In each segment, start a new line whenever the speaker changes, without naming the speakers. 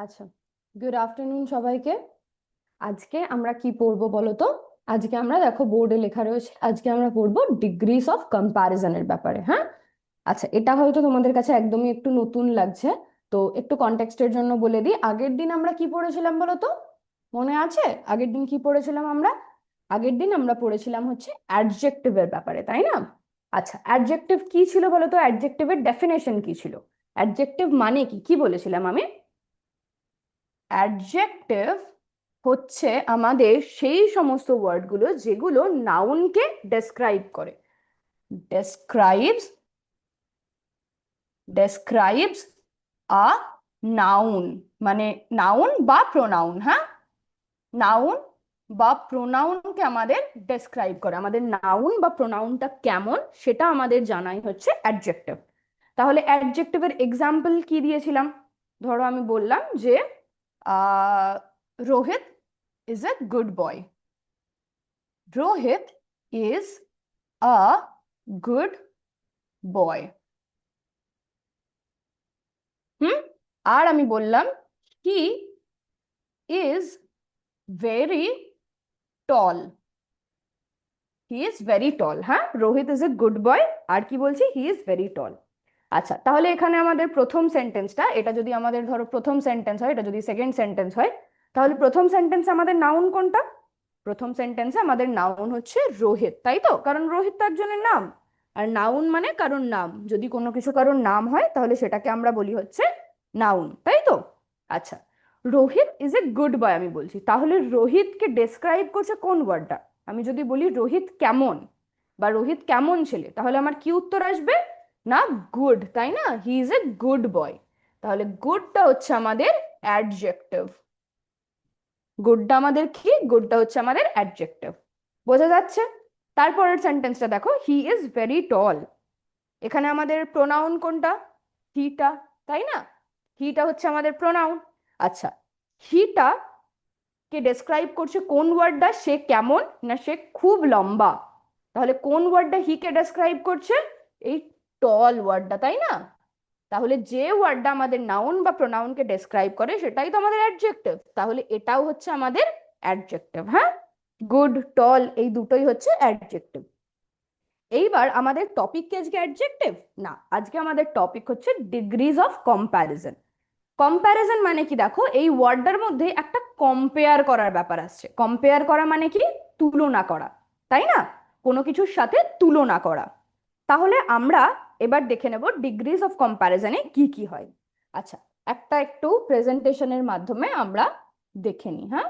আচ্ছা, good afternoon সবাইকে। আজকে আমরা কি পড়বো বলো তো? আজকে আমরা, দেখো বোর্ডে লেখা রয়েছে, আজকে আমরা পড়বো ডিগ্রিজ অফ কম্প্যারিজনের ব্যাপারে। হ্যাঁ, আচ্ছা, এটা হয়তো তোমাদের কাছে একদমই একটু নতুন লাগছে, তো একটু কনটেক্সটের জন্য বলে দিই। আগের দিন আমরা কি পড়েছিলাম বলো তো? মনে আছে আগের দিন কি পড়েছিলাম আমরা? আগের দিন আমরা পড়েছিলাম হচ্ছে অ্যাডজেক্টিভের ব্যাপারে, তাই না? আচ্ছা, অ্যাডজেক্টিভ কি ছিল বলো তো? অ্যাডজেক্টিভের ডেফিনেশন কি ছিল? অ্যাডজেক্টিভ মানে কি কি বলেছিলাম আমি? অ্যাডজেক্টিভ হচ্ছে আমাদের সেই সমস্ত ওয়ার্ডগুলো যেগুলো নাউনকে ডেসক্রাইব করে। ডেসক্রাইবস ডেসক্রাইবস আ নাউন, মানে নাউন বা প্রোনাউন। হ্যাঁ, নাউন বা প্রোনাউনকে আমাদের ডেসক্রাইব করে। আমাদের নাউন বা প্রোনাউনটা কেমন সেটা আমাদের জানাই হচ্ছে অ্যাডজেক্টিভ। তাহলে অ্যাডজেক্টিভের এক্সাম্পল কি দিয়েছিলাম? ধরো আমি বললাম যে Rohit is a good boy. Rohit is a good boy. হুম, আর আমি বললাম he is very tall. He is very tall. হ্যাঁ, Rohit is a good boy, আর কি বলছি? He is very tall. আচ্ছা, তাহলে এখানে আমাদের প্রথম সেন্টেন্সটা, এটা যদি আমাদের ধরো প্রথম সেন্টেন্স হয়, এটা যদি সেকেন্ড সেন্টেন্স হয়, তাহলে প্রথম সেন্টেন্সে আমাদের নাউন কোনটা? প্রথম সেন্টেন্সে আমাদের নাউন হচ্ছে রোহিত, তাই তো? কারণ রোহিত তো একজনের নাম, আর নাউন মানে কারোর নাম। যদি কোনো কিছু কারোর নাম হয় তাহলে সেটাকে আমরা বলি হচ্ছে নাউন, তাই তো? আচ্ছা, রোহিত ইজ এ গুড বয় আমি বলছি, তাহলে রোহিতকে ডেসক্রাইব করছে কোন ওয়ার্ডটা? আমি যদি বলি রোহিত কেমন বা রোহিত কেমন ছেলে, তাহলে আমার কি উত্তর আসবে? না, গুড, তাই না? হি ইজ এ গুড বয়। তাহলে গুডটা হচ্ছে আমাদের অ্যাডজেক্টিভ। গুডটা আমাদের কি? গুডটা হচ্ছে আমাদের অ্যাডজেক্টিভ। বোঝা যাচ্ছে? তারপরের সেন্টেন্সটা দেখো, হি ইজ ভেরি টল। এখানে আমাদের প্রোনাউন কোনটা? হিটা, তাই না? হিটা হচ্ছে আমাদের প্রোনাউন। আচ্ছা, হিটা কে ডেসক্রাইব করছে কোন ওয়ার্ডটা? সে কেমন না সে খুব লম্বা? তাহলে কোন ওয়ার্ডটা হি কে ডেসক্রাইব করছে? এই টল ওয়ার্ডটা, তাই না? তাহলে যে ওয়ার্ডটা আমাদের নাউন বা প্রোনাউনকে ডেসক্রাইব করে সেটাই তো আমাদের অ্যাডজেক্টিভ। তাহলে এটাও হচ্ছে আমাদের অ্যাডজেক্টিভ। হ্যাঁ, গুড, টল, এই দুটোই হচ্ছে অ্যাডজেক্টিভ। এইবার আমাদের টপিক কি আজকে অ্যাডজেক্টিভ? না, আজকে আমাদের টপিক হচ্ছে ডিগ্রিজ অফ কম্প্যারিজন। কম্প্যারিজন মানে কি? দেখো, এই ওয়ার্ডটার মধ্যে একটা কম্পেয়ার করার ব্যাপার আসছে। কম্পেয়ার করা মানে কি? তুলনা করা, তাই না? কোনো কিছুর সাথে তুলনা করা। তাহলে আমরা এবার দেখে নেব ডিগ্রিজ অফ কম্প্যারিজনে কি কি হয়। আচ্ছা, একটা একটু প্রেজেন্টেশনের মাধ্যমে আমরা দেখে নিই। হ্যাঁ,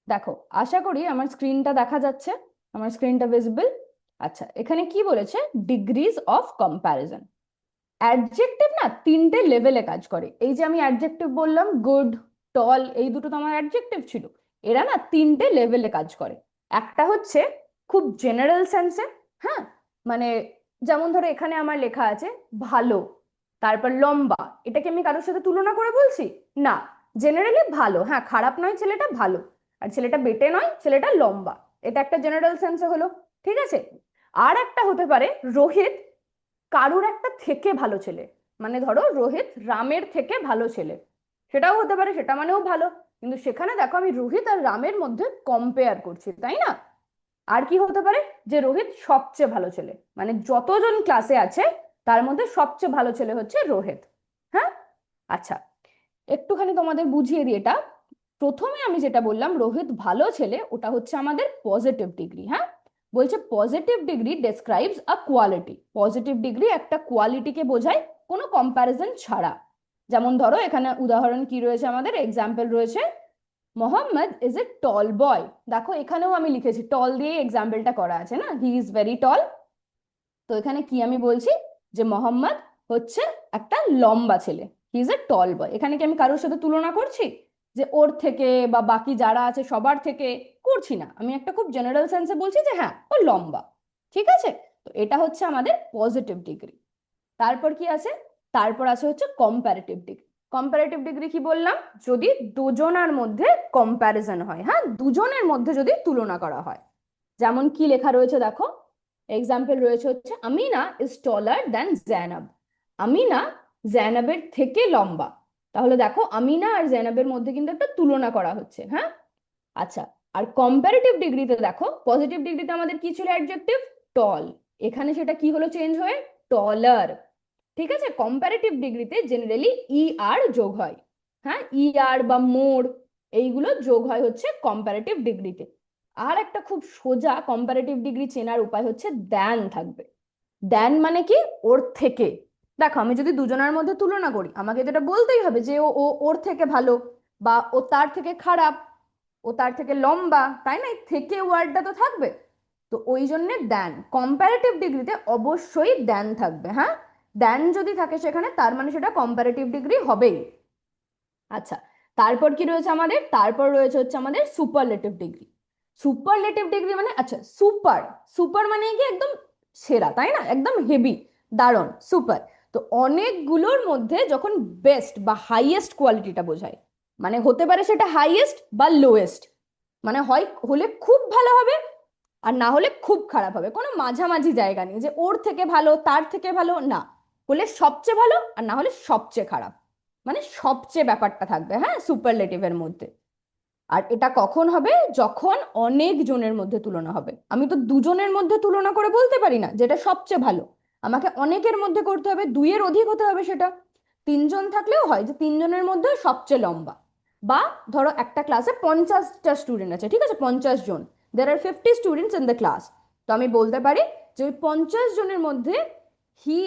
দেখো, আশা করি আমার স্ক্রিনটা দেখা যাচ্ছে, আমার স্ক্রিনটা ভিজিবল। আচ্ছা, এখানে কি বলেছে? Degrees of comparison. অ্যাডজেক্টিভ না তিনটে লেভেলে কাজ করে। এই যে আমি অ্যাডজেক্টিভ বললাম, গুড, টল, এই দুটো তো আমার অ্যাডজেক্টিভ ছিল। এরা না তিনটে লেভেলে কাজ করে। একটা হচ্ছে খুব জেনারেল সেন্সে। হ্যাঁ, মানে যেমন ধরো এখানে আমার লেখা আছে ভালো, তারপর লম্বা, এটাকে আমি কারোর সাথে তুলনা করে বলছি না। জেনারেলি ভালো, হ্যাঁ, খারাপ নয় ছেলেটা, ভালো। আর ছেলেটা বেটে নয়, ছেলেটা লম্বা। এটা একটা জেনারেল সেন্সে হলো, ঠিক আছে? আর একটা হতে পারে রোহিত কারুর একটা থেকে ভালো ছেলে, মানে ধরো রোহিত রামের থেকে ভালো ছেলে, সেটাও হতে পারে, সেটা মানেও ভালো। কিন্তু সেখানে দেখো আমি রোহিত আর রামের মধ্যে কম্পেয়ার করছি, তাই না? আর কি হতে পারে? যে রোহিত সবচেয়ে ভালো ছেলে, মানে যতজন ক্লাসে আছে তার মধ্যে সবচেয়ে ভালো ছেলে হচ্ছে রোহিত। হ্যাঁ, আচ্ছা, একটুখানি তোমাদের বুঝিয়ে দিই এটা। প্রথমে আমি যেটা বললাম রোহিত ভালো ছেলে, ওটা হচ্ছে আমাদের পজিটিভ ডিগ্রি। হ্যাঁ, বলছে পজিটিভ ডিগ্রি ডেসক্রাইবস আ কোয়ালিটি। পজিটিভ ডিগ্রি একটা কোয়ালিটিকে বোঝায় কোনো কম্প্যারিজন ছাড়া। যেমন ধরো এখানে উদাহরণ কি রয়েছে, আমাদের এক্সাম্পল রয়েছে, মোহাম্মদ ইজ এ টল বয়। দেখো এখানেও আমি লিখেছি টল দিয়ে এক্সাম্পলটা করা আছে না, হি ইজ ভেরি টল। তো এখানে কি আমি বলছি? যে মোহাম্মদ হচ্ছে একটা লম্বা ছেলে, হি ইজ এ টল বয়। এখানে কি আমি কারোর সাথে তুলনা করছি যে ওর থেকে বা বাকি যারা আছে সবার থেকে? করছি না, আমি একটা খুব জেনারেল সেন্সে বলছি যে হ্যাঁ ও লম্বা, ঠিক আছে? তো এটা হচ্ছে আমাদের পজিটিভ ডিগ্রি। তারপর কি আছে? তারপর আছে হচ্ছে কম্পারেটিভ ডিগ্রি। কম্পারেটিভ ডিগ্রি কি বললাম? যদি দুজনার মধ্যে কম্প্যারিজন হয়, হ্যাঁ, দুজনের মধ্যে যদি তুলনা করা হয়। যেমন কি লেখা রয়েছে দেখো, এক্সাম্পল রয়েছে হচ্ছে Amina is taller than Zainab. Amina জেনাবের থেকে লম্বা। তাহলে দেখো আমিনা আর জেনাবের মধ্যে কিন্তু একটা তুলনা করা হচ্ছে, হ্যাঁ। আচ্ছা, আর কম্পারেটিভ ডিগ্রিতে দেখো, পজিটিভ ডিগ্রিতে আমাদের কি ছিল অ্যাডজেক্টিভ? টল। এখানে সেটা কি হলো চেঞ্জ হয়ে টলার। ঠিক আছে, কম্পারেটিভ ডিগ্রিতে জেনারেলি ই আর যোগ হয়, হ্যাঁ, ই আর বা মোর এইগুলো যোগ হয় হচ্ছে কম্পারেটিভ ডিগ্রিতে। আর একটা খুব সোজা কম্পারেটিভ ডিগ্রি চেনার উপায় হচ্ছে দ্যান থাকবে। দ্যান মানে কি? ওর থেকে। দেখো আমি যদি দুজনের মধ্যে তুলনা করি, আমাকে তো এটা বলতেই হবে যে ও ও ওর থেকে ভালো, বা ও তার থেকে খারাপ, ও তার থেকে লম্বা, তাই না? এই থেকে ওয়ার্ডটা তো থাকবে। তো ওই জন্যে দ্যান, কম্পারেটিভ ডিগ্রিতে অবশ্যই দ্যান থাকবে, হ্যাঁ। দ্যান যদি থাকে সেখানে, তার মানে সেটা কম্পারেটিভ ডিগ্রি হবেই। আচ্ছা, তারপর কি রয়েছে আমাদের? তারপর রয়েছে হচ্ছে আমাদের সুপারলেটিভ ডিগ্রি। সুপারলেটিভ ডিগ্রি মানে, আচ্ছা, সুপার, সুপার মানে কি একদম সেরা, তাই না? একদম হেভি, দারুণ, সুপার। তো অনেকগুলোর মধ্যে যখন বেস্ট বা হাইয়েস্ট কোয়ালিটিটা বোঝায়, মানে হতে পারে সেটা হাইয়েস্ট বা লোয়েস্ট, মানে হয় হলে খুব ভালো হবে আর না হলে খুব খারাপ হবে, কোনো মাঝামাঝি জায়গা নেই যে ওর থেকে ভালো তার থেকে ভালো, না, হলে সবচেয়ে ভালো আর না হলে সবচেয়ে খারাপ, মানে সবচেয়ে ব্যাপারটা থাকবে, হ্যাঁ, সুপারলেটিভের মধ্যে। আর এটা কখন হবে? যখন অনেক জনের মধ্যে তুলনা হবে। আমি তো দুজনের মধ্যে তুলনা করে বলতে পারি না যেটা সবচেয়ে ভালো, আমাকে অনেকের মধ্যে করতে হবে, দুইয়ের অধিক হতে হবে সেটা। তিনজন থাকলেও হয় যে তিনজনের মধ্যে সবচেয়ে লম্বা। বা ধরো একটা ক্লাসে 50টা স্টুডেন্ট আছে, ঠিক আছে, 50 জন, দের আর 50 স্টুডেন্টস ইন দ্য ক্লাস। তো আমি বলতে পারি যে ওই 50 জনের মধ্যে he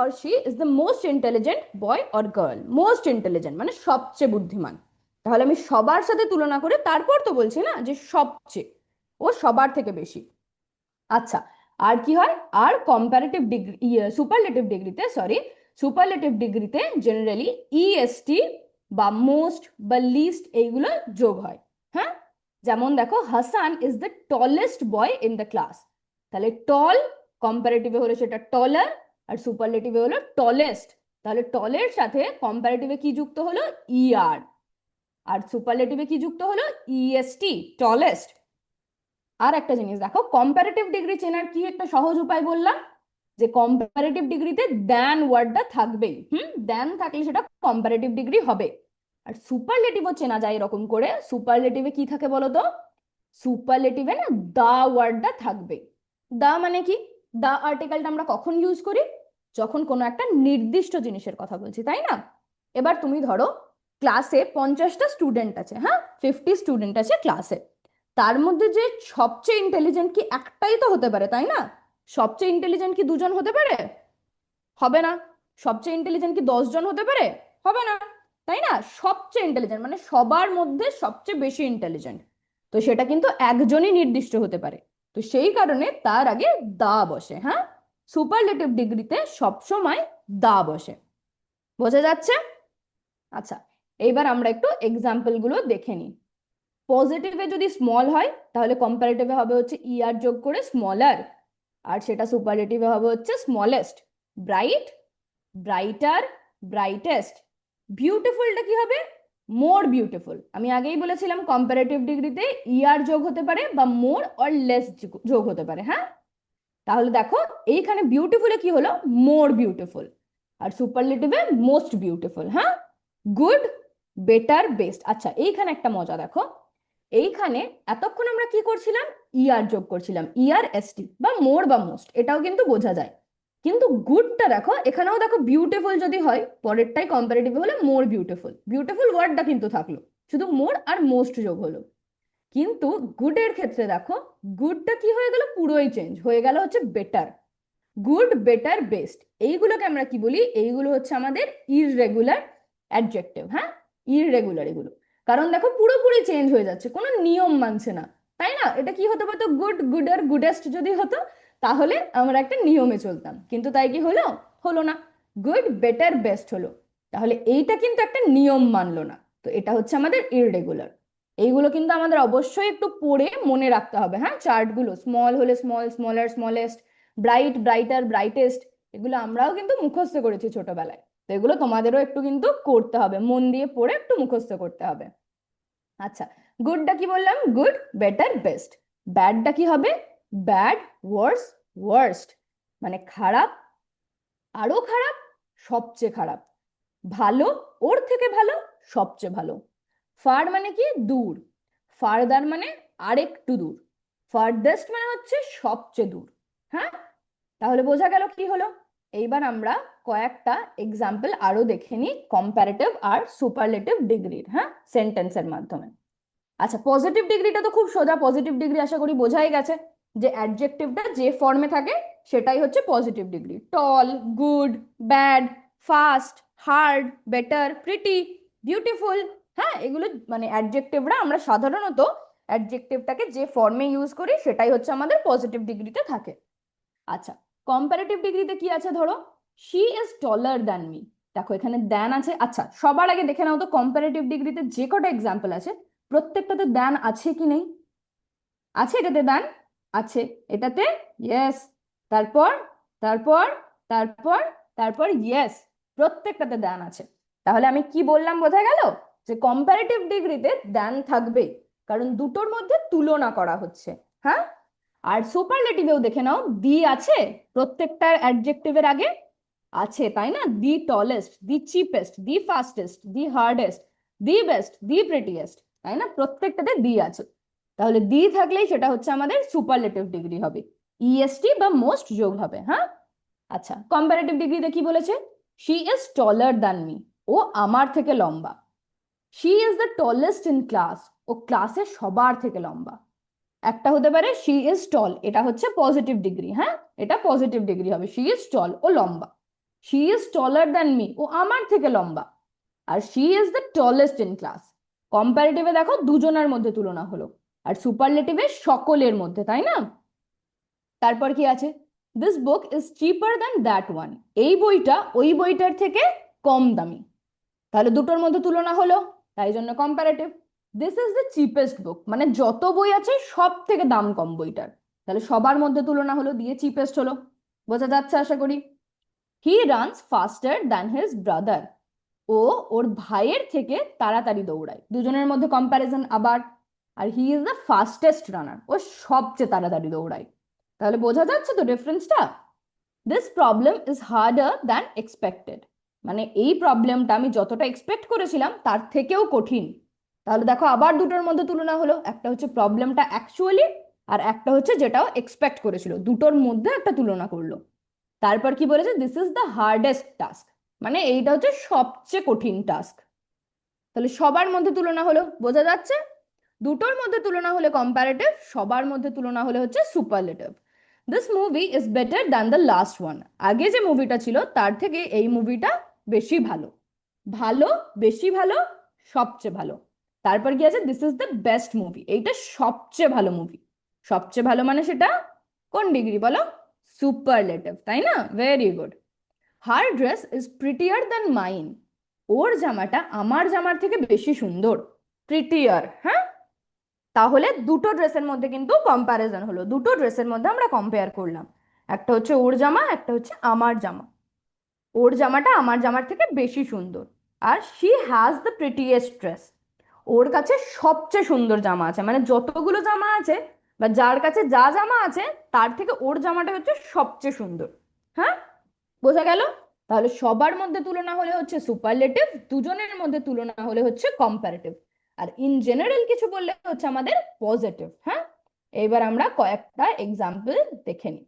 or she is the most intelligent boy or girl. Most intelligent মানে সবচেয়ে বুদ্ধিমান। তাহলে আমি সবার সাথে তুলনা করে তারপর তো বলছি না যে সবচেয়ে, ও সবার থেকে বেশি। আচ্ছা, আর কি হয়? আর কম্পারেটিভ ডিগ্রি, সুপারলেটিভ ডিগ্রিতে, সরি, সুপারলেটিভ ডিগ্রিতে জেনারেলি ইএসটি বা মোস্ট বা লিস্ট এইগুলো যোগ হয়, হ্যাঁ। যেমন দেখো, Hasan is the tallest boy in the class. তাহলে টল কম্পারেটিভে হলো সেটা টলার, আর সুপারলেটিভে হলো টলেস্ট। তাহলে টলের সাথে কম্পারেটিভে কি যুক্ত হলো? ইআর। আর সুপারলেটিভে কি যুক্ত হলো? EST, tallest. আর একটা জিনিস দেখো, কম্পারেটিভ ডিগ্রি চেনার কি একটা সহজ উপায় বললাম, যে কম্পারেটিভ ডিগ্রিতে দ্যান ওয়ার্ডটা থাকবেই, দ্যান থাকলে সেটা কম্পারেটিভ ডিগ্রি হবে। আর সুপারলেটিভও চেনা যায় এরকম করে। সুপারলেটিভে কি থাকে বলো তো? সুপারলেটিভে না দা ওয়ার্ডটা থাকবে। দা মানে কি? দা আর্টিকেলটা আমরা কখন ইউজ করি? যখন কোনো একটা নির্দিষ্ট জিনিসের কথা বলছি, তাই না? এবার তুমি ধরো ক্লাসে 50টা স্টুডেন্ট আছে, হ্যাঁ, 50 স্টুডেন্ট আছে ক্লাসে। তার মধ্যে যে সবচেয়ে ইন্টেলিজেন্ট কি একটাই তো হতে পারে, তাই না? সবচেয়ে ইন্টেলিজেন্ট কি দুজন হতে পারে? হবে না। সবচেয়ে ইন্টেলিজেন্ট কি 10 জন হতে পারে? হবে না, তাই না? সবচেয়ে ইন্টেলিজেন্ট মানে সবার মধ্যে সবচেয়ে বেশি ইন্টেলিজেন্ট, তো সেটা কিন্তু একজনই নির্দিষ্ট হতে পারে। তো সেই কারণে তার আগে দা বসে, হ্যাঁ। সুপারলেটিভ ডিগ্রিতে সবসময় দা বসে। বোঝা যাচ্ছে? আচ্ছা, এইবার আমরা একটু এক্সাম্পল গুলো দেখে নিই। পজিটিভে যদি স্মল হয় তাহলে কম্পারেটিভে হবে হচ্ছে ইআর যোগ করে স্মলার, আর সেটা সুপারলেটিভে হবে হচ্ছে স্মলেস্ট। Bright, brighter, brightest. বিউটিফুলটা কি হবে? More beautiful. আমি আগেই বলেছিলাম কম্পারেটিভ ডিগ্রিতে ইআর যোগ হতে পারে বা মোর অর লেস যোগ হতে পারে, হ্যাঁ। তাহলে দেখো এইখানে বিউটিফুলে কি হলো? More beautiful. আর সুপারলেটিভে মোস্ট বিউটিফুল, হ্যাঁ। Good, better, best. আচ্ছা, এইখানে একটা মজা দেখো, এইখানে এতক্ষণ আমরা কি করছিলাম? ইআর যোগ করছিলাম, ইআর এসটি বা মোর বা মোস্ট, এটাও কিন্তু বোঝা যায়। কিন্তু গুডটা দেখো, এখানেও দেখো বিউটিফুল যদি হয় পরেরটাই কম্পারেটিভ হলে মোর বিউটিফুল, বিউটিফুল ওয়ার্ডটা কিন্তু থাকলো, শুধু মোর আর মোস্ট যোগ হলো। কিন্তু গুডের ক্ষেত্রে দেখো, গুডটা কি হয়ে গেল? পুরোই চেঞ্জ হয়ে গেল হচ্ছে বেটার। গুড, বেটার, বেস্ট, এইগুলোকে আমরা কি বলি? এইগুলো হচ্ছে আমাদের ইররেগুলার অ্যাডজেক্টিভ, হ্যাঁ, ইররেগুলার এগুলো। কারণ দেখো পুরোপুরি চেঞ্জ হয়ে যাচ্ছে, কোনো নিয়ম মানছে না, তাই না? এটা কি হতে পারতো? গুড, গুডার, গুডেস্ট যদি হতো তাহলে আমরা একটা নিয়মে চলতাম, কিন্তু তাই কি হলো? হলো না। গুড, বেটার, বেস্ট হলো, তাহলে এইটা কিন্তু একটা নিয়ম মানলো না। তো এটা হচ্ছে আমাদের ইররেগুলার। এইগুলো কিন্তু আমাদের অবশ্যই একটু পড়ে মনে রাখতে হবে, হ্যাঁ। চার্টগুলো স্মল হলে small, smaller, smallest, bright, brighter, brightest, এগুলো আমরাও কিন্তু মুখস্থ করেছি ছোটবেলায়। তো এগুলো তোমাদেরও একটু কিন্তু করতে হবে, মন দিয়ে পড়ে একটু মুখস্থ করতে হবে। আচ্ছা, গুডটা কি বললাম? Good, better, best. ব্যাডটা কি হবে? ব্যাড, ওয়ার্স, ওয়ার্স্ট, মানে খারাপ, আরো খারাপ, সবচেয়ে খারাপ। ভালো, ওর থেকে ভালো, সবচেয়ে ভালো। ফার মানে কি? দূর। ফারদার মানে আরেকটু দূর। ফারদেস্ট মানে হচ্ছে সবচেয়ে দূর। হ্যাঁ, তাহলে বোঝা গেল কি হলো। এইবার আমরা কয়েকটা এক্সাম্পল আরো দেখে নিই কম্পারেটিভ আর সুপারলেটিভ ডিগ্রির, হ্যাঁ, সেন্টেন্সের মাধ্যমে। আচ্ছা, পজিটিভ ডিগ্রিটা তো খুব সোজা। পজিটিভ ডিগ্রি আশা করি বোঝাই গেছে যে অ্যাডজেক্টিভটা যে ফর্মে থাকে সেটাই হচ্ছে positive degree. Tall, good, bad, fast, hard, better, pretty, beautiful. হ্যাঁ, এগুলো মানে অ্যাডজেক্টিভরা আমরা সাধারণত অ্যাডজেক্টিভটাকে যে ফর্মে ইউজ করি সেটাই হচ্ছে আমাদের পজিটিভ ডিগ্রিতে থাকে। আচ্ছা, কম্পারেটিভ ডিগ্রিতে কি আছে? ধরো, she is taller than me. দেখো এখানে দ্যান আছে। আচ্ছা, সবার আগে দেখে নাও তো কম্পারেটিভ ডিগ্রিতে যে কটা এক্সাম্পল আছে প্রত্যেকটাতে দ্যান আছে কি নেই? আছে, এটাতে দ্যান আছে, এটাতে ইয়েস, তারপর তারপর তারপর তারপর ইয়েস, প্রত্যেকটাতে দ্যান আছে। তাহলে আমি কি বললাম বোঝা গেল যে কম্পারেটিভ ডিগ্রিতে দ্যান থাকবে, কারণ দুটোর মধ্যে তুলনা করা হচ্ছে। হ্যাঁ, আর সুপারলেটিভেও দেখে নাও, দি আছে প্রত্যেকটার অ্যাডজেক্টিভের আগে আছে, তাই না? The tallest, the cheapest, the fastest, the hardest, the best, the prettiest, তাই না? প্রত্যেকটাতে দি আছে। তাহলে দি থাকলেই সেটা হচ্ছে আমাদের সুপারলেটিভ ডিগ্রি হবে, ইএসটি বা মোস্ট যোগ হবে। হ্যাঁ, আচ্ছা, কম্পারেটিভ ডিগ্রিতে কি বলেছে? She is taller than me, ও আমার থেকে লম্বা। She is the tallest in class, ও ক্লাসে সবার থেকে লম্বা। একটা হতে পারে শি ইজ টল, এটা হচ্ছে পজিটিভ ডিগ্রি। হ্যাঁ, এটা পজিটিভ ডিগ্রি হবে, শি ইজ টল, ও লম্বা। She is taller than me, ও আমার থেকে লম্বা। আর she is the tallest in class. কম্পারেটিভে দেখো দুজনের মধ্যে তুলনা হলো, আর সুপারলেটিভে সকলের মধ্যে, তাই না? তারপর কি আছে? This book is cheaper than that one, এই বইটা ওই বইটার থেকে কম দামি। তাহলে দুটোর মধ্যে তুলনা হলো, তাই জন্য comparative. This is the cheapest book, মানে যত বই আছে সব থেকে দাম কম বইটার। তাহলে সবার মধ্যে তুলনা হলো, দিয়ে চিপেস্ট হলো। বোঝা যাচ্ছে আশা করি। He runs faster than his brother, ও ওর ভাইয়ের থেকে তাড়াতাড়ি দৌড়ায়। দুজনের মধ্যে কম্প্যারিজন আবার। আর হি ইজ দ্য ফাস্টেস্ট রানার, ও সবচেয়ে তাড়াতাড়ি দৌড়ায়। তাহলে বোঝা যাচ্ছে তো ডিফারেন্সটা। This problem is harder than expected, মানে এই প্রবলেমটা আমি যতটা এক্সপেক্ট করেছিলাম তার থেকেও কঠিন। তাহলে দেখো আবার দুটোর মধ্যে তুলনা হলো, একটা হচ্ছে প্রবলেমটা অ্যাকচুয়ালি, আর একটা হচ্ছে যেটাও এক্সপেক্ট করেছিল, দুটোর মধ্যে একটা তুলনা করলো। তারপর কি বলেছে? This is the hardest task, মানে এইটা হচ্ছে সবচেয়ে কঠিন টাস্ক। তাহলে সবার মধ্যে তুলনা হলো, বোঝা যাচ্ছে। দুটোর মধ্যে তুলনা হলে কম্পারেটিভ, সবার মধ্যে তুলনা হলে হচ্ছে superlative. This movie is better than the last one, আগে যে মুভিটা ছিল তার থেকে এই মুভিটা বেশি ভালো। ভালো, বেশি ভালো, সবচেয়ে ভালো। তারপর কি আছে? This is the best movie, এইটা সবচেয়ে ভালো মুভি। সবচেয়ে ভালো মানে সেটা কোন ডিগ্রি বলো? সুপারলেটিভ, তাই না? Very good. Her dress is prettier than mine, ওর জামাটা আমার জামার থেকে বেশি সুন্দর। প্রিটিয়ার, হ্যাঁ। তাহলে দুটো ড্রেসের মধ্যে কিন্তু কম্প্যারিজন হলো, দুটো ড্রেসের মধ্যে আমরা কম্পেয়ার করলাম। একটা হচ্ছে ওর জামা, একটা হচ্ছে আমার জামা। ওর জামাটা আমার জামার থেকে বেশি সুন্দর। আর she has the prettiest dress, ওর কাছে সবচেয়ে সুন্দর জামা আছে, মানে যতগুলো জামা আছে বা যার কাছে যা জামা আছে তার থেকে ওর জামাটা হচ্ছে সবচেয়ে সুন্দর। হ্যাঁ, বোঝা গেল। তাহলে সবার মধ্যে তুলনা হলে হচ্ছে সুপারলেটিভ, দুজনের মধ্যে তুলনা হলে হচ্ছে কম্পারেটিভ, আর ইন জেনারেল কিছু বললে হচ্ছে আমাদের পজিটিভ। হ্যাঁ, এবার আমরা কয়েকটা এক্সাম্পল দেখে নিই।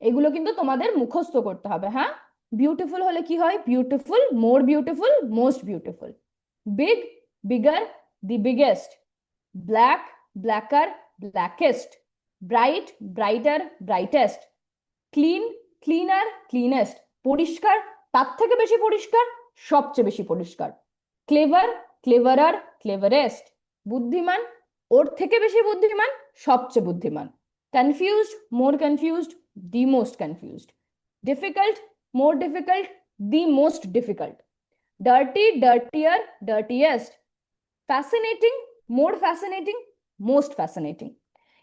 এগুলো কিন্তু তোমাদের মুখস্থ করতে হবে। হ্যাঁ, বিউটিফুল হলে কি হয়? Beautiful, more beautiful, most beautiful. Big, bigger, the biggest. Black, blacker, blackest. Bright, brighter, brightest. Clean, cleaner, cleanest. পরিষ্কার, তার থেকে বেশি পরিষ্কার, সবচেয়ে বেশি পরিষ্কার। Clever, cleverer, cleverest. বুদ্ধিমান, ওর থেকে বেশি বুদ্ধিমান, সবচেয়ে বুদ্ধিমান। Confused, more confused, the most confused. Difficult, more difficult, the most difficult. Dirty, dirtier, dirtiest. Fascinating, more fascinating, most fascinating.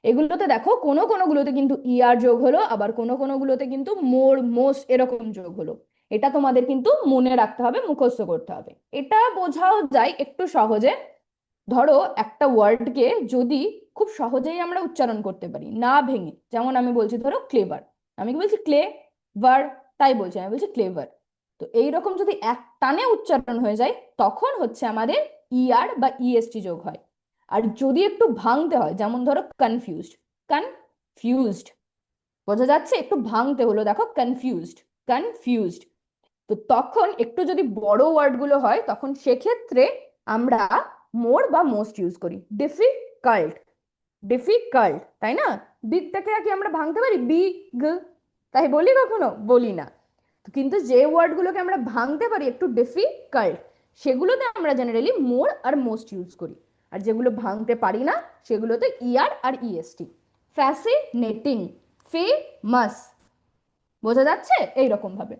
এগুলোতে দেখো কোনো কোনোগুলোতে কিন্তু ইয়ার যোগ হলো, আবার কোনো কোনোগুলোতে কিন্তু মোর, মোস্ট এরকম যোগ হলো। এটা তোমাদের কিন্তু মনে রাখতে হবে, মুখস্থ করতে হবে। এটা বোঝাও যায় একটু সহজে। ধরো একটা ওয়ার্ডকে যদি খুব সহজেই আমরা উচ্চারণ করতে পারি না ভেঙে, যেমন আমি বলছি ধরো ক্লেভার, আমি কি বলছি? ক্লে ভার, তাই বলছি, আমি বলছি ক্লেভার। তো এইরকম যদি এক টানে উচ্চারণ হয়ে যায় তখন হচ্ছে আমাদের ইআর বা ইএসটি যোগ হয়। আর যদি একটু ভাঙতে হয়, যেমন ধরো কনফিউজড, কনফিউজড, বোঝা যাচ্ছে? একটু ভাঙতে হলো, দেখো কনফিউজড, কনফিউজড। তো তখন একটু যদি বড় ওয়ার্ড গুলো হয় তখন সেক্ষেত্রে আমরা মোর বা মোস্ট ইউজ করি। ডিফিকাল্ট, ডিফিকাল্ট, তাই না? বিগটাকে কি আমরা ভাঙতে পারি? বিগ, তাই বলি? কখনো বলি না। কিন্তু যে ওয়ার্ডগুলোকে আমরা ভাঙতে পারি একটু ডিফিকাল্ট, সেগুলোতে আমরা জেনারেলি মোর আর মোস্ট ইউজ করি। আর যেগুলো ভাঙতে পারি না সেগুলোতে ইআর আর ইএসটি। ফ্যাসিনেটিং, ফেমাস, বোঝা যাচ্ছে? এইরকম ভাবে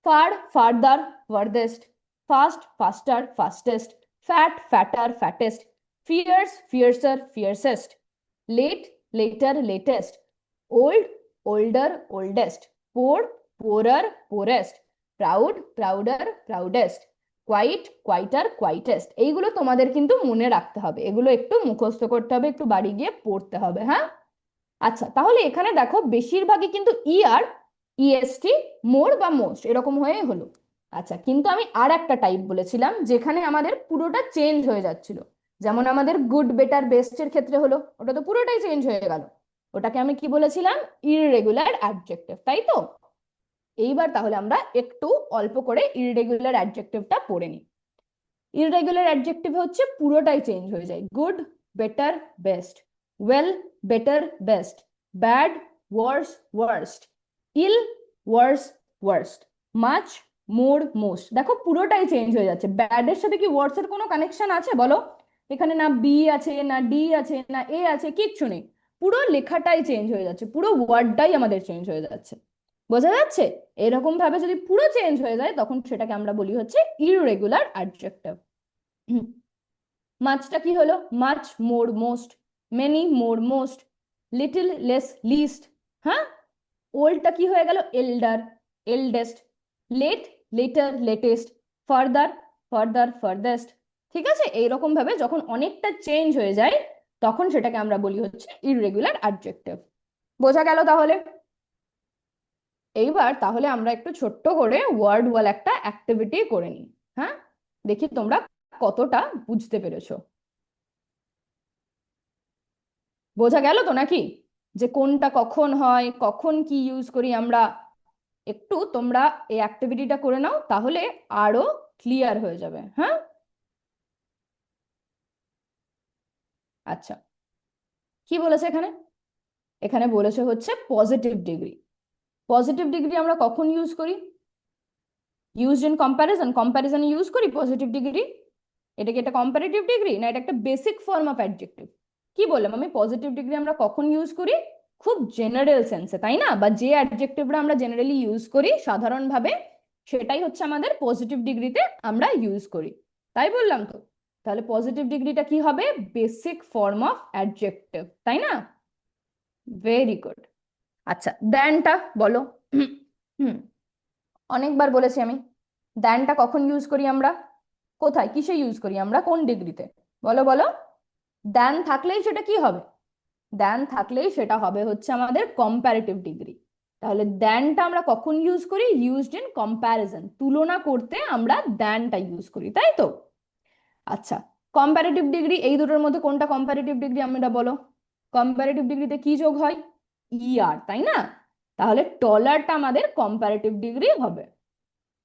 far, farther, farthest, fast, faster, fastest, fat, fatter, fattest, fierce, fiercer, fiercest, late, later, latest, old, older, oldest, poor, poorer, poorest, proud, prouder, proudest, quiet, quieter, quietest. এইগুলো তোমাদের কিন্তু মনে রাখতে হবে, এগুলো একটু মুখস্থ করতে হবে, একটু বাড়ি গিয়ে পড়তে হবে, হ্যাঁ? আচ্ছা, তাহলে এখানে দেখো বেশিরভাগই কিন্তু ইআর, ইএসটি, মোর বা মোস্ট এরকম হয়ে হলো। আচ্ছা, কিন্তু আমি আর একটা টাইপ বলেছিলাম যেখানে আমাদের পুরোটা চেঞ্জ হয়ে যাচ্ছিল। যেমন আমাদের গুড, বেটার, বেস্টের ক্ষেত্রে হলো, ওটা তো পুরোটাই চেঞ্জ হয়ে গেল। ওটাকে আমি কি বলেছিলাম? ইররেগুলার অ্যাডজেক্টিভ, তাই তো? এইবার তাহলে আমরা একটু অল্প করে ইররেগুলার অ্যাডজেক্টিভটা পড়ে নিই। ইররেগুলার অ্যাডজেক্টিভ হচ্ছে পুরোটাই চেঞ্জ হয়ে যায়। Good, better, best, well, better, best, bad, worse, worst, ill, worse, worst, much, more, most. দেখো পুরোটাই চেঞ্জ হয়ে যাচ্ছে। ব্যাড এর সাথে কি ওয়ার্স এর কোনো কানেকশন আছে বলো? এখানে না বি আছে, না ডি আছে, না এ আছে, কিচ্ছু নেই। পুরো লেখাটাই চেঞ্জ হয়ে যাচ্ছে, পুরো ওয়ার্ডটাই আমাদের চেঞ্জ হয়ে যাচ্ছে। বোঝা যাচ্ছে? এরকম ভাবে যদি পুরো চেঞ্জ হয়ে যায় তখন সেটাকে আমরা বলি হচ্ছে ইররেগুলার অ্যাডজেক্টিভ। মাছটা কি হলো? Much, more, most, many, more, most, little, less, least, হ্যাঁ? ওল্ডটা কি হয়ে গেল? Elder, eldest, late, later, latest, farther, further, farthest. ঠিক আছে? এইরকম ভাবে যখন অনেকটা চেঞ্জ হয়ে যায় তখন সেটাকে আমরা বলি হচ্ছে ইররেগুলার অ্যাডজেক্টিভ। বোঝা গেল তাহলে? এইবার তাহলে আমরা একটু ছোট্ট করে ওয়ার্ড ওয়াল একটা অ্যাক্টিভিটি করে নিই, হ্যাঁ? দেখি তোমরা কতটা বুঝতে পেরেছো। বোঝা গেল তো নাকি, যে কোনটা কখন হয়, কখন কি ইউজ করি আমরা? একটু তোমরা এই অ্যাক্টিভিটিটা করে নাও, তাহলে আরো ক্লিয়ার হয়ে যাবে, হ্যাঁ? আচ্ছা, কি বলেছে এখানে? এখানে বলেছে হচ্ছে পজিটিভ ডিগ্রি। পজিটিভ ডিগ্রি আমরা কখন ইউজ করি? ইউজড ইন কম্প্যারিজন, কম্প্যারিজনে ইউজ করি পজিটিভ ডিগ্রি। এটা কি একটা কম্পারেটিভ ডিগ্রি, না এটা একটা বেসিক ফর্ম অফ অ্যাডজেক্টিভ? কি বললাম আমি? পজিটিভ ডিগ্রি আমরা কখন ইউজ করি? খুব জেনারেল সেন্সে, তাই না? বা যে অ্যাডজেক্টিভটা আমরা জেনারেলি ইউজ করি সাধারণভাবে, সেটাই হচ্ছে আমাদের পজিটিভ ডিগ্রিতে আমরা ইউজ করি, তাই বললাম তো? তাহলে পজিটিভ ডিগ্রিটা কি হবে? বেসিক ফর্ম অফ অ্যাডজেক্টিভ, তাই না? Very good. আচ্ছা, দ্যানটা বলো। হুম, অনেকবার বলেছি আমি, দ্যানটা কখন ইউজ করি আমরা? কোথায়, কিসে ইউজ করি আমরা, কোন ডিগ্রিতে? বলো বলো। দ্যান থাকলেই সেটা কি হবে? দ্যান থাকলেই সেটা হবে হচ্ছে আমাদের কম্পারেটিভ ডিগ্রি। তাহলে দ্যানটা আমরা কখন ইউজ করি? ইউজড ইন কম্প্যারিজন, তুলনা করতে আমরা দ্যানটা ইউজ করি, তাই তো? আচ্ছা, কম্পারেটিভ ডিগ্রি, এই দুটোর মধ্যে কোনটা কম্পারেটিভ ডিগ্রি আমরা বলো? কম্পারেটিভ ডিগ্রিতে কি যোগ হয়? ইআর, তাই না? তাহলে টলারটা আমাদের কম্পারেটিভ ডিগ্রি হবে।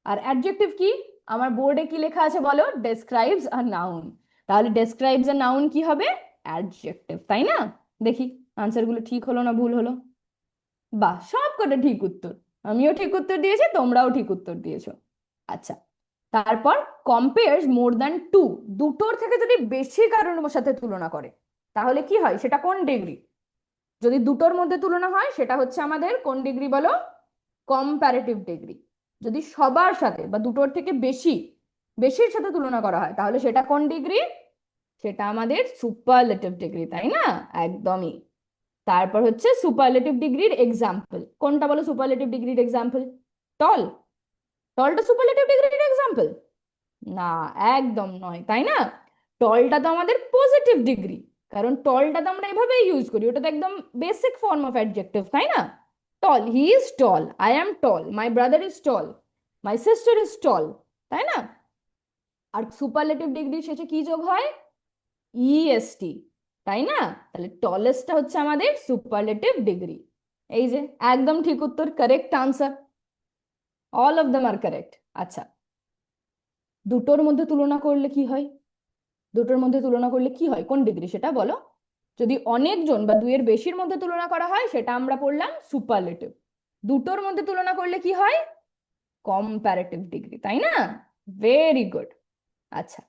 আর অ্যাডজেক্টিভ কি? আমার বোর্ডে কি লেখা আছে বলো? Describes a noun. তাহলে ডেসক্রাইবস আ নাউন কি হবে? অ্যাডজেক্টিভ, তাই না? দেখি আনসার গুলো ঠিক হলো না ভুল হলো? বাহ, সব কটা ঠিক উত্তর। আমিও ঠিক উত্তর দিয়েছি, তোমরাও ঠিক উত্তর দিয়েছো। আচ্ছা, তারপর কম্পেয়ার্স মোর দ্যান টু, দুটোর থেকে যদি বেশি কারোর সাথে তুলনা করে তাহলে কি হয়? সেটা কোন ডিগ্রি? যদি দুটোর মধ্যে তুলনা হয় সেটা হচ্ছে আমাদের কোন ডিগ্রি বলো? Comparative degree. যদি সবার সাথে বা দুটোর থেকে বেশি, বেশির সাথে তুলনা করা হয় তাহলে সেটা কোন ডিগ্রি? সেটা আমাদের সুপারলেটিভ ডিগ্রি, তাই না? একদমই। তারপর হচ্ছে সুপারলেটিভ ডিগ্রির এক্সাম্পল কোনটা বলো? সুপারলেটিভ ডিগ্রির এক্সাম্পল টল। টলটা সুপারলেটিভ ডিগ্রির এক্সাম্পল? না, একদম নয়, তাই না? টলটা তো আমাদের পজিটিভ ডিগ্রি, কারণ টলটা তো আমরা এভাবেই ইউজ করি, ওটা তো একদম বেসিক ফর্ম অফ অ্যাডজেক্টিভ, তাই না? Tall, he is tall, I am tall, my brother is tall. My sister is tall, তাই না? আর সুপারলেটিভ ডিগ্রি শেষে কি যোগ হয়? ইএসটি, তাই না? তাহলে টলেস্টটা হচ্ছে আমাদের সুপারলেটিভ ডিগ্রি। এই যে একদম ঠিক উত্তর, correct answer, all of them are correct. আচ্ছা, দুটোর মধ্যে তুলনা করলে কি হয়? দুটোর মধ্যে তুলনা করলে কি হয়, কোন ডিগ্রি সেটা বলো? যদি অনেকজন বা দুইয়ের বেশির মধ্যে তুলনা করা হয় সেটা আমরা পড়লাম সুপারলেটিভ। দুটোর মধ্যে তুলনা করলে কি হয়? কম্পারেটিভ ডিগ্রি, তাই না? Very good. আচ্ছা,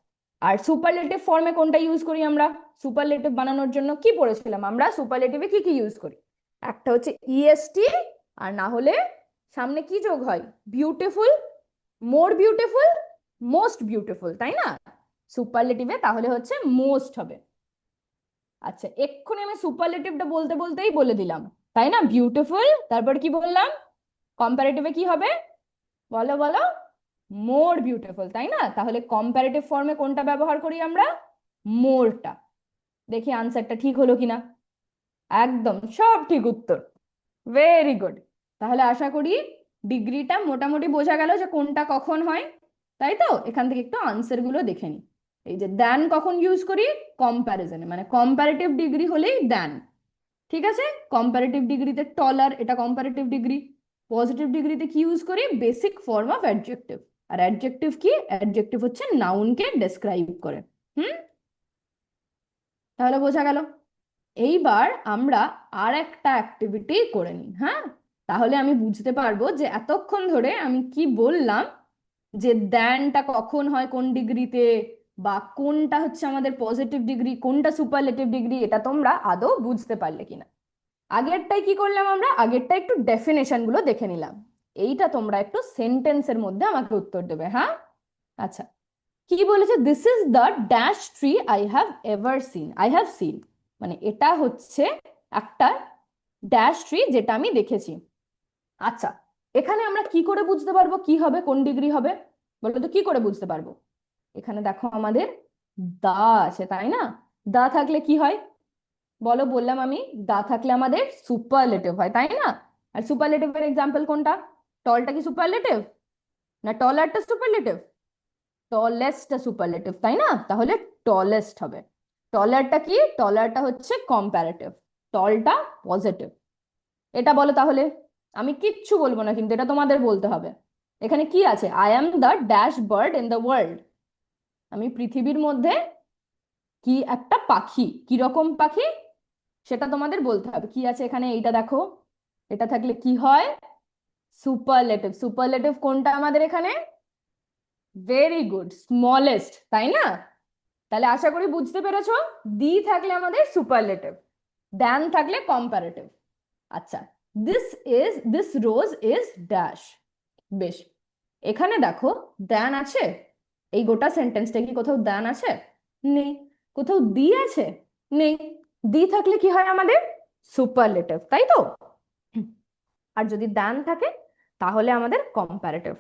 আর সুপারলেটিভ ফর্মে কোনটা ইউজ করি আমরা? সুপারলেটিভ বানানোর জন্য কি পড়েছিলাম আমরা? সুপারলেটিভে কি কি ইউজ করি? একটা হচ্ছে ইএসটি, আর না হলে সামনে কি যোগ হয়? Beautiful, more beautiful, most beautiful, তাই না? সুপারলেটিভে তাহলে হচ্ছে মোস্ট হবে। আচ্ছা, এক্ষুনি আমি সুপারলেটিভটা বলতে বলতেই বলে দিলাম, তাই না? বিউটিফুল, তারপর কি বললাম? কম্পারেটিভে কি হবে? বলো বলো। মোর বিউটিফুল, তাই না? তাহলে কম্পারেটিভ ফর্মে কোনটা ব্যবহার করি আমরা? মোরটা। দেখি আনসারটা ঠিক হলো কিনা। একদম সব ঠিক উত্তর, ভেরি গুড। তাহলে আশা করি ডিগ্রিটা মোটামুটি বোঝা গেল যে কোনটা কখন হয়, তাই তো? এখান থেকে একটু আনসার গুলো দেখে নি। এই যে দেন কখন ইউজ করি? কম্প্যারিজনে, মানে কম্পারেটিভ ডিগ্রি হলেই দেন। ঠিক আছে, কম্পারেটিভ ডিগ্রিতে টলার, এটা কম্পারেটিভ ডিগ্রি। পজিটিভ ডিগ্রিতে কি ইউজ করি? Basic form of adjective. আর অ্যাডজেক্টিভ কি? অ্যাডজেক্টিভ হচ্ছে নাউনকে ডেসক্রাইব করে। হুম, তাহলে বোঝা গেল। এইবার আমরা আর একটা অ্যাক্টিভিটি করে নিই, হ্যাঁ? তাহলে আমি বুঝতে পারবো যে এতক্ষণ ধরে আমি কি বললাম, যে দ্যানটা কখন হয় কোন ডিগ্রিতে, বা কোনটা হচ্ছে আমাদের পজিটিভ ডিগ্রি, কোনটা সুপারলেটিভ ডিগ্রি, এটা তোমরা আদৌ বুঝতে পারলে কিনা। আগেরটাই কি করলাম আমরা? আগেরটা একটু ডেফিনেশন গুলো দেখে নিলাম। এইটা তোমরা একটু সেন্টেন্সের মধ্যে আমাকে উত্তর দেবে, হ্যাঁ? আচ্ছা, কি বলেছে? This is the dash tree I have ever seen. I have seen মানে এটা হচ্ছে একটা ড্যাশ ট্রি যেটা আমি দেখেছি। আচ্ছা, এখানে আমরা কি করে বুঝতে পারবো কি হবে, কোন ডিগ্রি হবে? বলো তো কি করে বুঝতে পারবো? এখানে দেখো আমাদের দা আছে, তাই না? দা থাকলে কি হয় বলো? বললাম আমি, দা থাকলে আমাদের সুপারলেটিভ হয়, তাই না? আর সুপারলেটিভের এক্সাম্পল কোনটা? টলটা কি সুপারলেটিভ? না টলারটা সুপারলেটিভ? টলেস্টটা সুপারলেটিভ, তাই না? তাহলে টলেস্ট হবে। টলারটা কি? টলারটা হচ্ছে কম্পারেটিভ, টলটা পজিটিভ। এটা বলো তাহলে। আমি কিচ্ছু বলবো না কিন্তু, এটা তোমাদের বলতে হবে। এখানে কি আছে? I am the dash bird in the world. আমি পৃথিবীর মধ্যে কি একটা পাখি, কি রকম পাখি সেটা তোমাদের বলতে হবে। কি আছে এখানে? এইটা দেখো, এটা থাকলে কি হয়? সুপারলেটিভ। সুপারলেটিভ কোনটা আমাদের এখানে? ভেরি গুড, স্মলেস্ট, তাই না? তাহলে আশা করি বুঝতে পেরেছো, দি থাকলে আমাদের সুপারলেটিভ, দ্যান থাকলে কম্পারেটিভ। আচ্ছা, দিস রোজ ইজ ড্যাশ। বেশ, এখানে দেখো দ্যান আছে? এই গোটা সেন্টেন্সটা কি কোথাও দ্যান আছে? নেই। কোথাও দি আছে? নেই। দি থাকলে কি হয় আমাদের? সুপারলেটিভ, তাই তো? আর যদি দ্যান থাকে তাহলে আমাদের কম্পারেটিভ।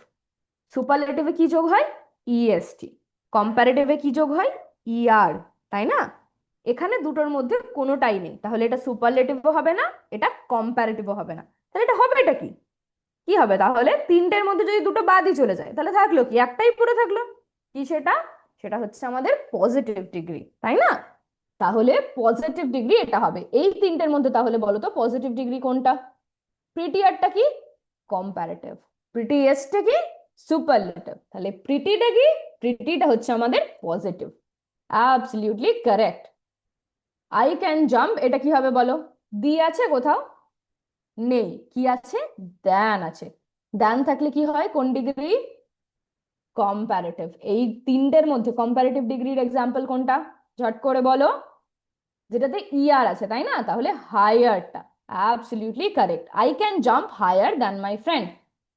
সুপারলেটিভে কি যোগ হয়? ইএসটি। কম্পারেটিভে কি যোগ হয়? ইআর, তাই না? এখানে দুটোর মধ্যে কোনোটাই নেই, তাহলে এটা সুপারলেটিভও হবে না, এটা কম্পারেটিভও হবে না। তাহলে এটা হবে এটা কি? কি হবে তাহলে? তিনটের মধ্যে যদি দুটো বাদই চলে যায় তাহলে থাকলো কি? একটাই পড়ে থাকলো। কি সেটা? সেটা হচ্ছে আমাদের পজিটিভ ডিগ্রি, তাই না? তাহলে পজিটিভ ডিগ্রি এটা হবে। এই তিনটের মধ্যে তাহলে বলো তো পজিটিভ ডিগ্রি কোনটা? প্রিটিয়ারটা কি? কম্পারেটিভ। প্রিটিয়েস্টটা কি? সুপারলেটিভ। তাহলে প্রিটিটা কি? প্রিটিটা হচ্ছে আমাদের positive. Absolutely correct. I can jump, এটা কি হবে বলো? দি আছে কোথাও? নেই। কি আছে? দ্যান আছে। দ্যান থাকলে কি হয়, কোন ডিগ্রি? কম্পারেটিভ। এই তিনটের মধ্যে কম্পারেটিভ ডিগ্রির এক্সাম্পল কোনটা? ঝট করে বলো। যেটাতে ইআর আছে, তাই না? তাহলে হায়ারটা। Absolutely correct. I can jump higher than my friend.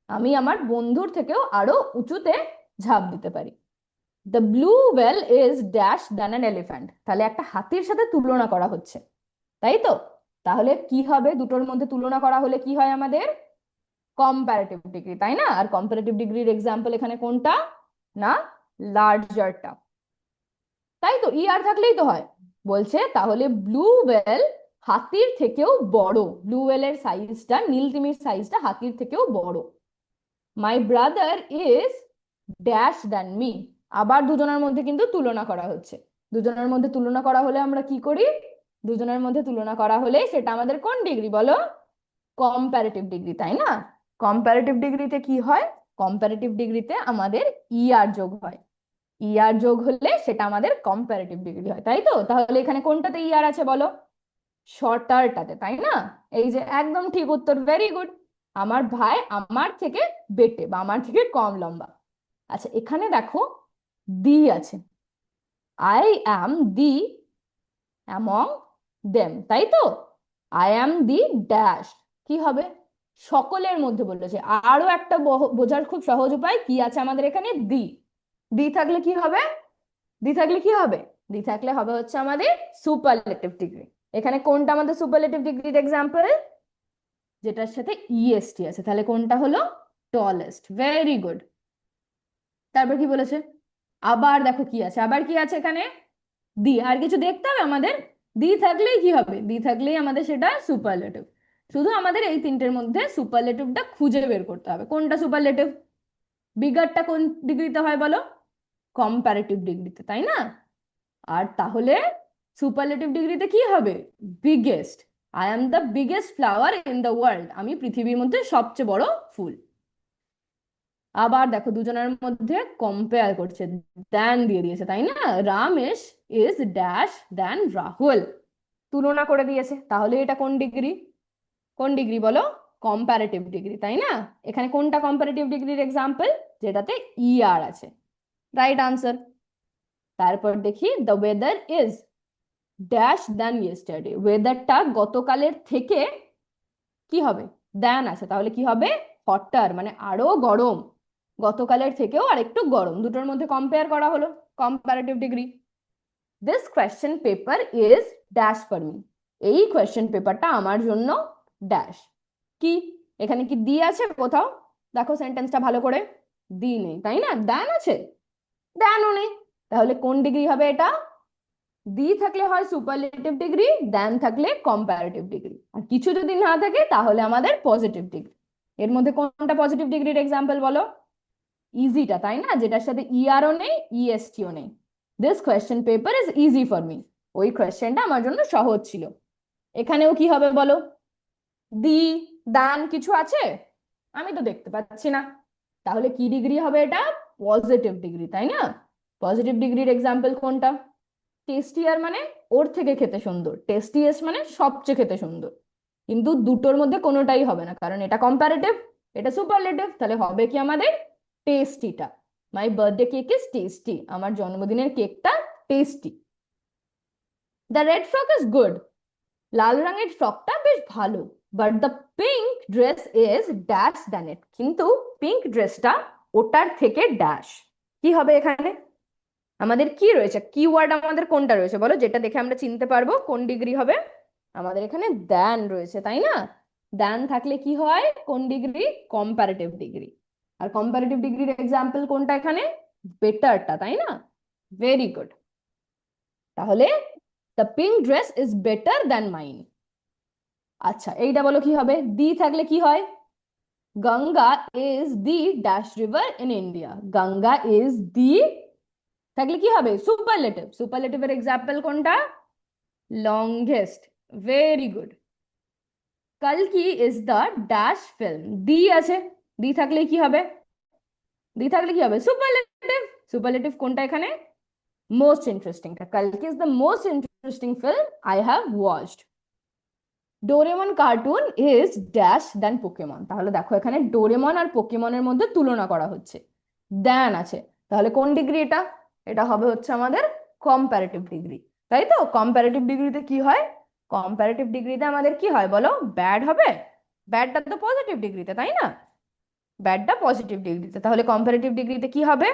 আমি আমার বন্ধুর থেকেও আরো উঁচুতে ঝাঁপ দিতে পারি। The blue whale is dash than an elephant. তাহলে একটা হাতির সাথে তুলনা করা হচ্ছে, তাই তো? তাহলে কি হবে? দুটোর মধ্যে তুলনা করা হলে কি হয় আমাদের? কম্পারেটিভ ডিগ্রি, তাই না? আর কম্পারেটিভ ডিগ্রির এক্সাম্পল এখানে কোনটা? না, লার্জারটা। তাই তো, ইআর থাকলেই তো হয়। বলছে তাহলে ব্লু ওয়েল হাতির থেকেও বড়। ব্লু ওয়েলের সাইজটা, নীল তিমির সাইজটা হাতির থেকেও বড়। মাই brother is dash than me. আবার দুজনের মধ্যে কিন্তু তুলনা করা হচ্ছে। দুজনের মধ্যে তুলনা করা হলে আমরা কি করি? দুজনের মধ্যে তুলনা করা হলে সেটা আমাদের কোন ডিগ্রি বলো? কম্পারেটিভ ডিগ্রি, তাই না? কম্পারেটিভ ডিগ্রিতে কি হয়? কম্পারেটিভ ডিগ্রিতে আমাদের ইয়ার যোগ হয়। ইয়ার যোগ হলে সেটা আমাদের কম্পারেটিভ ডিগ্রি হয়, তাই তো? তাহলে এখানে কোনটাতে ইয়ার আছে বলো? শর্টারটাতে, তাই না? এই যে একদম ঠিক উত্তর, ভেরি গুড। আমার ভাই আমার থেকে বেটে বা আমার থেকে কম লম্বা। আচ্ছা, এখানে দেখো দি আছে, I am the among them, তাই তো? আই অ্যাম দি ড্যাশ কি হবে? সকলের মধ্যে বলেছে। আরো একটা বোঝার খুব সহজ উপায় কি আছে আমাদের এখানে? দি। দি থাকলে কি হবে? দি থাকলে কি হবে? দি থাকলে হবে হচ্ছে আমাদের সুপারলেটিভ ডিগ্রি। এখানে কোনটা আমাদের সুপারলেটিভ ডিগ্রির এক্সাম্পল? যেটার সাথে ইএসটি আছে, তাহলে কোনটা হলো? Tallest, very good. তারপর কি বলেছে? আবার দেখো কি আছে, আবার কি আছে এখানে? দি। আর কিছু দেখতে হবে আমাদের? দি থাকলেই কি হবে? দি থাকলেই আমাদের সেটা সুপারলেটিভ। শুধু আমাদের এই তিনটের মধ্যে সুপারলেটিভটা খুঁজে বের করতে হবে। কোনটা সুপারলেটিভ? বিগারটা কোন ডিগ্রিতে হয় বলো? কম্পারেটিভ ডিগ্রিতে, তাই না? আর তাহলে সুপারলেটিভ ডিগ্রিতে কি হবে? Biggest. I am the biggest flower in the world. আমি পৃথিবীর মধ্যে সবচেয়ে বড় ফুল। আবার দেখো দুজনের মধ্যে কম্পেয়ার করছে, দ্যান দিয়ে দিয়েছে, তাই না? Ramesh is dash than Rahul. তুলনা করে দিয়েছে, তাহলে এটা কোন ডিগ্রি? কোন ডিগ্রি বলো? কম্পারেটিভ ডিগ্রি, তাই না? এখানে কোনটা কম্পারেটিভ ডিগ্রির এক্সাম্পল? যেটাতে ইআর আছে, রাইট আনসার। তারপর দেখি the weather is dash than yesterday. ওয়েদারটা গতকালের থেকে কি হবে? দ্যান আছে, তাহলে কি হবে? হটার, মানে আরো গরম। গতকালের থেকেও আরেকটু গরম, দুটোর মধ্যে কম্পেয়ার করা হলো, comparative degree. This question paper is dash for me. এই কোয়েশ্চেন পেপারটা আমার জন্য ড্যাশ। কি এখানে কি দি আছে কোথাও? দেখো সেন্টেন্সটা ভালো করে। দি নেই, তাই না? দ্যান আছে? দ্যানও নেই। তাহলে কোন ডিগ্রি হবে এটা? দি থাকলে হয় সুপারলেটিভ ডিগ্রি, দেন থাকলে কম্পারেটিভ ডিগ্রি। আর কিছু যদি না থাকে তাহলে আমাদের পজিটিভ ডিগ্রি। এর মধ্যে কোনটা পজিটিভ ডিগ্রির এক্সাম্পল বলো? ইজিটা, তাই না? যেটার সাথে ইআরও নেই, ইএসটিও নেই। This question paper is easy for me. ওই কোয়েশ্চেনটা আমার জন্য সহজ ছিল। এখানেও কি হবে বলো? দি, দান কিছু আছে? আমি তো দেখতে পাচ্ছি না। তাহলে কি ডিগ্রি হবে এটা? পজিটিভ ডিগ্রি, তাই না? পজিটিভ ডিগ্রির এক্সাম্পল কোনটা? টেস্টিয়ার মানে ওর থেকে খেতে সুন্দর, টেস্টিয়েস মানে সবচেয়ে খেতে সুন্দর। কিন্তু দুটোর মধ্যে কোনোটাই হবে না, কারণ এটা কম্পারেটিভ, এটা সুপারলেটিভ। তাহলে হবে কি আমাদের? টেস্টিটা। My birthday cake is tasty. আমার জন্মদিনের কেকটা tasty. The red frock is good. লাল রঙের ফ্রকটা বেশ ভালো। But the pink dress is dash than it. কিন্তু পিঙ্ক ড্রেসটা ওটার থেকে ড্যাশ। কি হবে এখানে? আমাদের কি রয়েছে? কিওয়ার্ড আমাদের কোনটা রয়েছে বলো, যেটা দেখে আমরা চিনতে পারবো কোন ডিগ্রি হবে? আমাদের এখানে দ্যান রয়েছে, তাই না? দ্যান থাকলে কি হয়? কোন ডিগ্রি? Comparative degree. আর কম্পারেটিভ ডিগ্রির এক্সাম্পল কোনটা এখানে? বেটারটা, তাই না? Very good. তাহলে the pink dress is better than mine. আচ্ছা, এইটা বলো কি হবে? দি থাকলে কি হয়? Ganga is the dash river in India. Ganga is the থাকলে কি হবে? সুপারলেটিভ। সুপারলেটিভের এক্সাম্পল কোনটা? Longest, very good. কালকি is the dash film. The আছে, দি থাকলে কি হবে? দি থাকলে কি হবে? সুপারলেটিভ। সুপারলেটিভ কোনটা এখানে? মোস্ট ইন্টারেস্টিংটা। কালকি is the most interesting film I have watched. Doraemon cartoon is dash than Pokemon. তাহলে দেখো এখানে ডোরেমন আর পোকেমনের মধ্যে তুলনা করা হচ্ছে, দেন আছে। তাহলে কোন ডিগ্রি এটা? এটা হবে হচ্ছে আমাদের কম্পারেটিভ ডিগ্রি, তাই তো? কম্পারেটিভ ডিগ্রিতে কি হয়? কম্পারেটিভ ডিগ্রিতে আমাদের কি হয় বলো? ব্যাড হবে। ব্যাডটা তো পজিটিভ ডিগ্রিতে, তাই না? ব্যাডটা পজিটিভ ডিগ্রিতে, তাহলে কম্পারেটিভ ডিগ্রিতে কি হবে?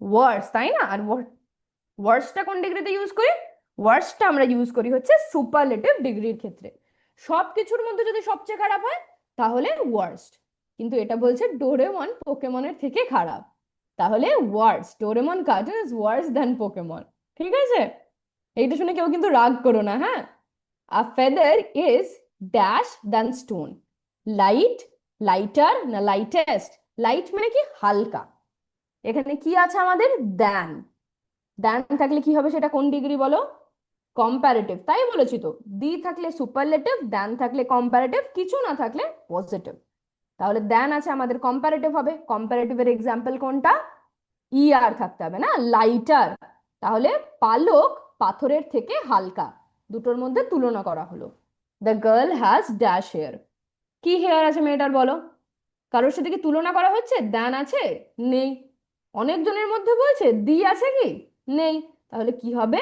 ওয়ার্স, তাই না? আর ওয়ার্সটা কোন ডিগ্রিতে ইউজ করি? ওয়ার্সটা আমরা ইউজ করি হচ্ছে সুপারলেটিভ ডিগ্রির ক্ষেত্রে। সবকিছুর মধ্যে যদি সবচেয়ে খারাপ হয় তাহলে ওয়ার্স্ট। কিন্তু এটা বলছে ডোরেমন পোকেমনের থেকে খারাপ, তাহলে worse. Doraemon cartoon is worse than Pokemon. ঠিক আছে? এইটা শুনে কেউ কিন্তু রাগ করো না, হ্যাঁ? A feather is dash than stone. Light, lighter না লাইটেস্ট? লাইট মানে কি হালকা। এখানে কি আছে আমাদের দ্যান, দ্যান থাকলে কি হবে সেটা কোন ডিগ্রি বলো? কম্পারেটিভ, তাই বলেছি তো, দি থাকলে সুপারলেটিভ, দ্যান থাকলে কম্পারেটিভ, কিছু না থাকলে পজিটিভ। তাহলে দ্যান আছে আমাদের কম্পারেটিভ হবে, কম্পারেটিভের এক্সাম্পল কোনটা? আর থাকতে হবে না, লাইটার। তাহলে পালক পাথরের থেকে হালকা, দুটোর মধ্যে তুলনা করা হলো। The girl has dash hair, কি হেয়ার আছে মেয়েটার বলো? কারোর সাথে কি তুলনা করা হচ্ছে? দ্যান আছে? নেই। অনেকজনের মধ্যে বলছে? দি আছে কি? নেই। তাহলে কি হবে?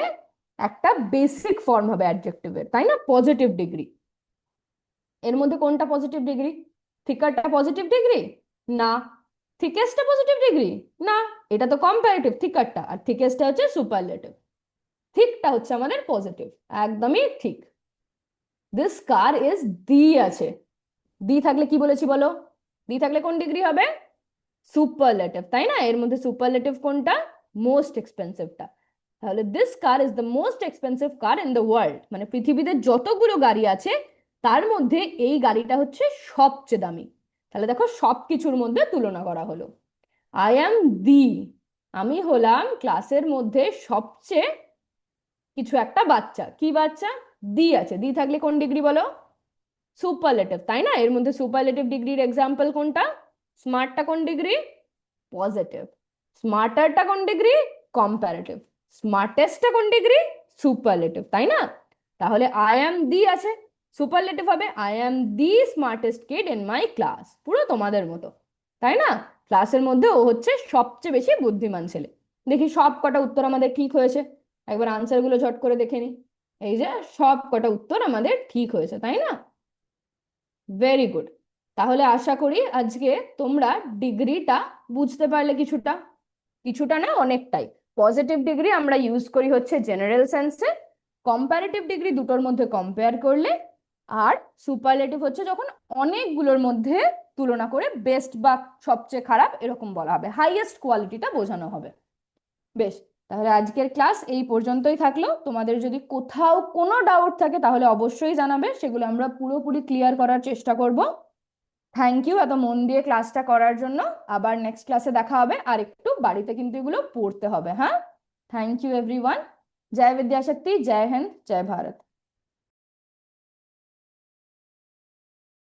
একটা বেসিক ফর্ম হবে অ্যাডজেক্টিভের, তাই না? Positive degree. এর মধ্যে কোনটা পজিটিভ ডিগ্রি? থিকারটা পজিটিভ ডিগ্রি? না। থিকেস্টটা পজিটিভ ডিগ্রি? না। এটা তো কম্পারেটিভ থিকারটা, আর থিকেস্টটা হচ্ছে সুপারলেটিভ। থিকটা হচ্ছে আমাদের পজিটিভ, একদমই ঠিক। দিস কার ইজ দি আছে, দি থাকলে কি বলেছি বলো? দি থাকলে কোন ডিগ্রি হবে? সুপারলেটিভ, তাই না? এর মধ্যে সুপারলেটিভ কোনটা? মোস্ট এক্সপেন্সিভটা। তাহলে this car is the most expensive car in the world, মানে পৃথিবীতে যতগুলো গাড়ি আছে তার মধ্যে এই গাড়িটা হচ্ছে সবচেয়ে দামি। তাহলে দেখো সবকিছুর মধ্যে তুলনা করা হলো। আই অ্যাম দি, আমি হলাম ক্লাসের মধ্যে সবচেয়ে কিছু একটা বাচ্চা। কি বাচ্চা? দি আছে, দি থাকলে কোন ডিগ্রি বলো? সুপারলেটিভ, তাই না? এর মধ্যে সুপারলেটিভ ডিগ্রির এক্সাম্পল কোনটা? স্মার্টটা কোন ডিগ্রি? পজিটিভ। স্মার্টারটা কোন ডিগ্রি? কম্পারেটিভ। স্মার্টেস্টটা কোন ডিগ্রি? সুপারলেটিভ, তাই না? তাহলে আই অ্যাম দি আছে, সুপারলেটিভ হবে I am the smartest kid in my class, পুরো তোমাদের মতো, তাই না? ক্লাসের মধ্যে ও হচ্ছে সবচেয়ে বেশি বুদ্ধিমান ছেলে। দেখি সব কটা উত্তর আমাদের ঠিক হয়েছে, একবার আনসার গুলো ঝট করে দেখে নি। এই যে সব কটা উত্তর আমাদের ঠিক হয়েছে, তাই না? Very good. তাহলে আশা করি আজকে তোমরা ডিগ্রিটা বুঝতে পারলে কিছুটা, কিছুটা না অনেকটাই। পজিটিভ ডিগ্রি আমরা ইউজ করি হচ্ছে জেনারেল সেন্সে, কম্পারেটিভ ডিগ্রি দুটোর মধ্যে কম্পেয়ার করলে, আর সুপারলেটিভ হচ্ছে যখন অনেকগুলোর মধ্যে তুলনা করে বেস্ট বা সবচেয়ে খারাপ এরকম বলা হবে, হাইয়েস্ট কোয়ালিটিটা বোঝানো হবে। বেশ, তাহলে আজকের ক্লাস এই পর্যন্তই থাকলো। তোমাদের যদি কোথাও কোনো ডাউট থাকে তাহলে অবশ্যই জানাবে, সেগুলো আমরা পুরোপুরি ক্লিয়ার করার চেষ্টা করব। থ্যাংক ইউ এত মন দিয়ে ক্লাসটা করার জন্য। আবার নেক্সট ক্লাসে দেখা হবে, আর একটু বাড়িতে কিন্তু এগুলো পড়তে হবে, হ্যাঁ? Thank you everyone. জয় বিদ্যাশক্তি, জয় হিন্দ, জয় ভারত।